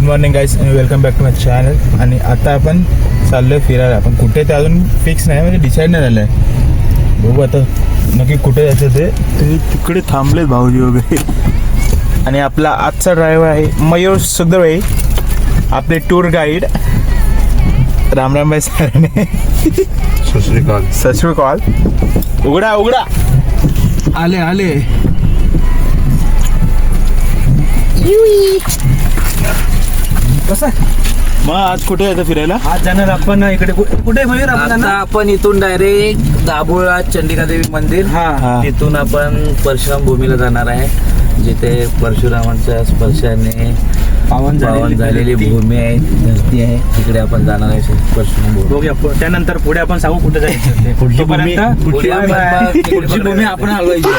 Morning guys आणि welcome back to my channel. आणि आता आपण चाललोय फिरायला. आपण कुठे ते अजून फिक्स नाही, म्हणजे डिसाईड नाही झालं आहे. बघू आता नक्की कुठे जायचं ते तिकडे थांबलेत भाऊजी वगैरे. आणि आपला आजचा ड्रायव्हर आहे मयूर सुगदळे, आपले टूर गाईड. राम राम भाई सरांने. सत श्री अकाल. उघडा उघडा. आले आले. कसं मग आज कुठे जायचं फिरायला? आज जाणार आपण इकडे कुठे मयूर आपण आता आपण इथून डायरेक्ट दाभोळा चंडिका देवी मंदिर, हा. तिथून आपण परशुराम भूमीला जाणार आहे, जिथे परशुरामांच्या स्पर्शाने पावन झालेली भूमी आहे, धरती आहे. तिकडे आपण जाणार आहे परशुराम भूमी. बघूया त्यानंतर पुढे आपण सांगू कुठे जायचं ते. पुढची भूमी आपण हलवायची.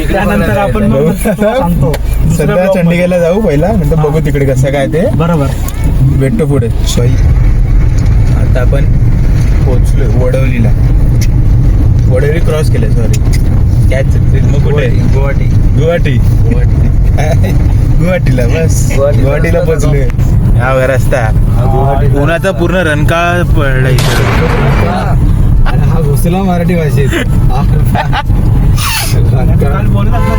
त्यानंतर आपण मग सांगतो. सध्या चंडिगेला जाऊ पहिला, नंतर बघू तिकडे कसं काय ते. बरोबर, भेटतो पुढे. सॉरी, आता आपण पोहोचलोय वडवलीला. वडवली क्रॉस केलं. Sorry, catch. मग कुठे? गुवाहाटी. गुवाहाटीला. बस गुवाहाटीला पोहोचलोय. हा रस्ता उन्हाचा पूर्ण रणकाळ पडला इथं. हा घुसला मराठी भाषेत.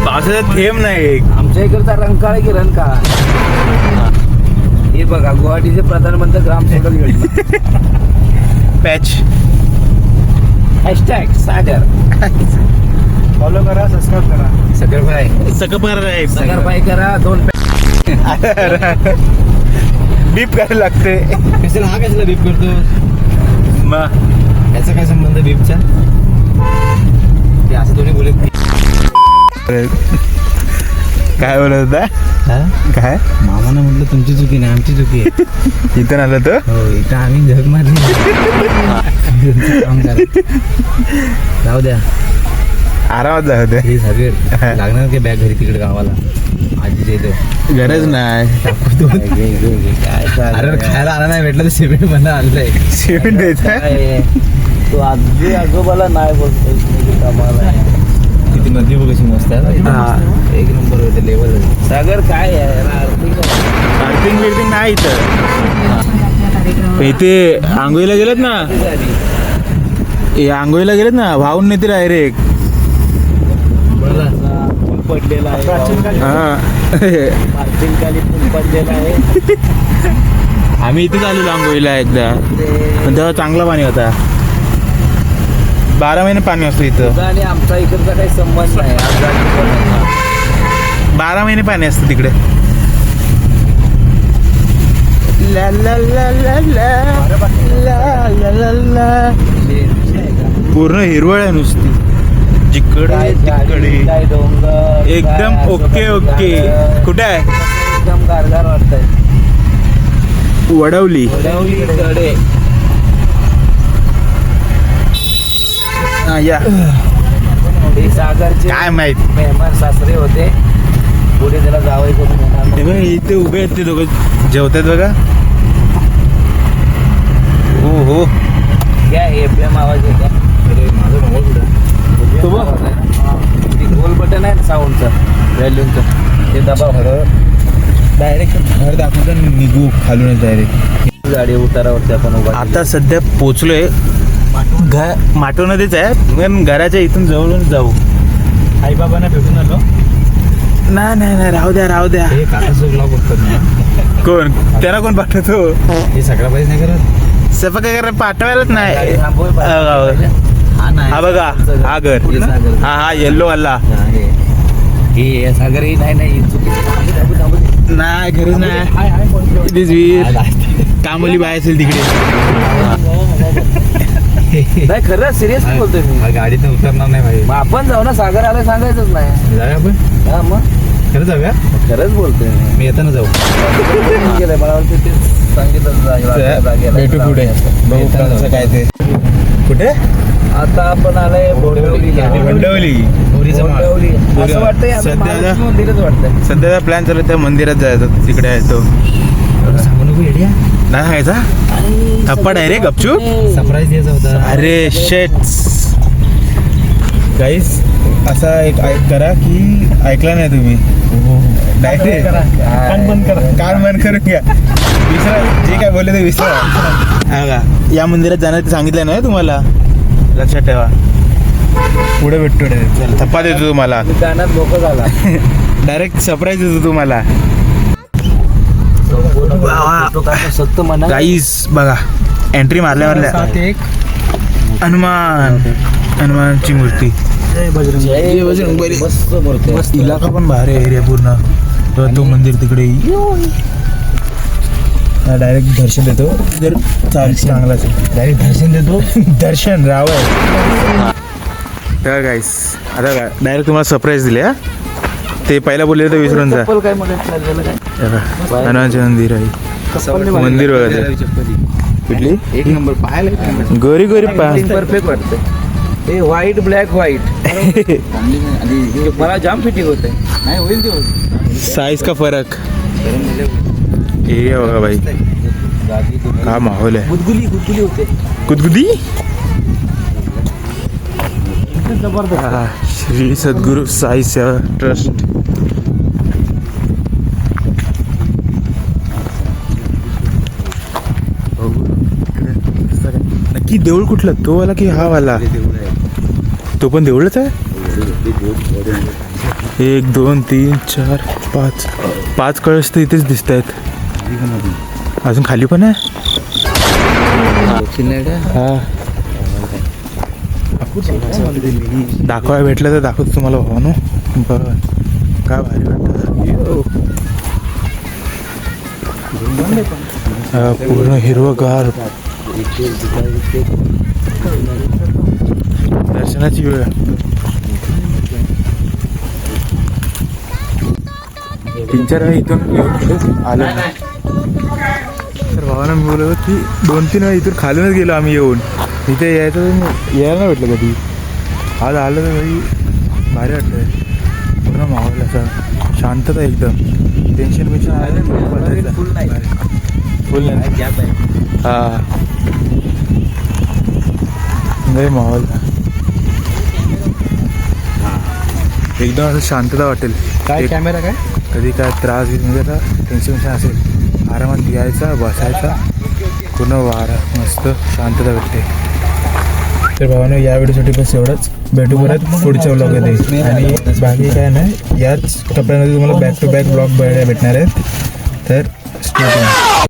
पावसाचा थेंब नाही. आमच्या इकडचा रंकाळ आहे की रंकाळ. हे बघा, गुवाहाटीचे प्रधानमंत्री ग्रामसेवक योजना. पॅच हॅशटॅग सागर. फॉलो करा, सबस्क्राईब करा. सकरबाई सकरबाई करा. 2 बीप करायला लागते. कशाला हा कशाला बीप करतो? मग याचा काय संबंध बीपचा? ते असं थोडी बोलत. काय बोलत होता? काय मामानं म्हटलं तुमची चुकी नाही, आमची चुकी आहे. इथं आलं तर हो, इथं आम्ही झग मारली. काम करा, जाऊ द्या. आरामात जाऊ दे. हे सगळे लागणार की बॅग घरी तिकडे गावाला आजीच्या इथं. गरज नाही. अरे खायला आला नाही भेटलं तर सिमेंट मला आणलंय. सिमेंट द्यायचं. तो आजी आजोबाला नाही बोलतो कामाला. किती नदी बघ कशी मस्त आहे. एक नंबर होते लेवल. सागर काय आहे? पार्किंग बिर्किंग नाही इथं. इथे आंघोळीला गेलेत ना, आंघोळीला गेलेत ना, वाहून नेते डायरेक्ट. पडलेला आहे. हा, खाली पडलेला आहे. आम्ही इथेच आलेलो आंघोळीला एकदा, पण तेव्हा चांगला पाणी होता. 12 महिने पाणी असतं इथं. आणि आमचा इकडचा काही संबंध नाही. 12 महिने पाणी असतं तिकडे. ला ला ला ला ला ला ला. पूर्ण हिरवळ आहे नुसती, जिकडे तिकडे. डोंगर एकदम ओके ओके. कुठे आहे? एकदम गारगार वाटतंय. वडवली. कडे या. हे सागरचे काय माहित. मेहमान सासरे होते. पुढे त्याला जावई करून येणार. हे बघ, इथे उभे आहेत ते दोघं, जेवतात बघा. हो हो. क्या एफएम आवाज येतो. माझं मोबाईल कुठे? तो बघ, ते गोल बटन आहे ना साऊंडचं, व्हॅल्यूमचं, ते दबा. डायरेक्ट घर दाखवतो, निघू खालूनच डायरेक्ट. गाडी उतारावरती आपण उभा. आता सध्या पोचलोय माटोनध्येच आहे, पण घराच्या इथून जवळून जाऊ. आई बाबांना भेटून आलो. नाही राहू द्या. हे काकाचं ब्लॉग बघतात ना. कोण त्याला कोण पाठवतो? हे सगळं पाहिजे नाही करत. सफा काय करा, पाठवायलाच नाही. हा नाही, हा बघा, हा घर. हे सागर. हा येल्लो वाला. हे सागर ही नाही चुकीचं. नाही खरंच नाही. It is weird. कामोली बाय असेल तिकडे. नाही खरंच सिरियस बोलतोय मी. गाडीतून उतरणार नाही भाई. मग आपण जाऊ ना, सागर आला सांगायचंच नाही. जाऊया आपण. हा मग खरं जाऊया. खरंच बोलतोय मी येताना जाऊ. गेलंय मला वाटतं ते सांगितलं. भेटू पुढे, बघू कसं काय ते. कुठे आता आपण आलोय बोंडवलीला. वडवली. बोंडवली असं वाटतंय आपण महालक्ष्मी मंदिरच वाटतंय. सध्याचा प्लॅन चालू आहे त्या मंदिरात जायचं. तिकडे आहे तो. सांगू नको येड्या. नाही खायचा थप्पा डायरेक्ट गपचूप. सरप्राईज द्यायचा होता. अरे शेट गाईस, असा एक करा की ऐकला नाही तुम्ही डायरेक्ट कान बंद करून घ्या, विसरा जे काय बोलले ते विसरा. हा का, या मंदिरात जाणार ते सांगितलं नाही तुम्हाला, लक्षात ठेवा. पुढे भेटतो चला, थप्पा देतो तुम्हाला, गाण्यात मोकळा झाला. डायरेक्ट सरप्राईज देतो तुम्हाला. सत्य म्हणा गाईस बघा, एंट्री मारल्या हनुमानची मूर्ती. जय बजरंगबली. मस्त मूर्ती आहे. इलाका पण भारी आहे एरिया पूर्ण. तो मंदिर तिकडे डायरेक्ट दर्शन देतो जर चांगला असेल, डायरेक्ट दर्शन देतो. दर्शन राव तर गाईस आता डायरेक्ट तुम्हाला सरप्राईज दिले. हा ते पहिला बोलले तर विसरून जा. चप्पल काय म्हणत हनुमानचे मंदिर आहे. मंदिर बघा ते. कुठली एक नंबर पाहायला गोरी गोरी परफेक्ट वाटते. हे व्हाईट ब्लॅक व्हाईट मला जाम फिटिंग होते. नाही होईल ते साइज का फरक. एरिया बघा भाई, का माहोल आहे. गुदगुली होते. गुदगुदी. जबरदस्त. श्री सद्गुरु साई सेवा ट्रस्ट. नक्की देऊळ कुठला, तो वाला की हा वाला? तो पण देऊळच आहे. 1 2 3 4 5 कळस तर इथेच दिसत आहेत. अजून खाली पण आहे. हा दाखवायला भेटलं तर दाखवतो तुम्हाला भावा नो. बरं काय भारी वाटतं. पूर्ण हिरवगार. दर्शनाची वेळ. तीन चार वेळा इथून आलो ना तर भावानं मी बोललो की 2-3 वेळा इथून खालूनच गेलो आम्ही येऊन. इथे यायला नाही भेटलं कधी. आज आलं तर भाई भारी वाटतंय. पूर्ण माहोल असा शांतता एकदम. टेन्शन बिन्शन आलं फुल नाही. फुल नाही. हा नाही माहोल एकदम असं शांतता वाटेल. काय कॅमेरा काय कधी काय त्रास घेत म्हणजे आता टेन्शन असेल आरामात यायचा बसायचा, पूर्ण वारा मस्त शांतता भेटते. तर भावानं या व्हिडिओसाठी बस एवढंच. भेटू परत पुढच्या ब्लॉगमध्ये. आणि बाकी काय नाही, याच कपड्यांमध्ये तुम्हाला बॅक टू बॅक ब्लॉग बघायला भेटणार आहेत. तर स्टे ट्यून.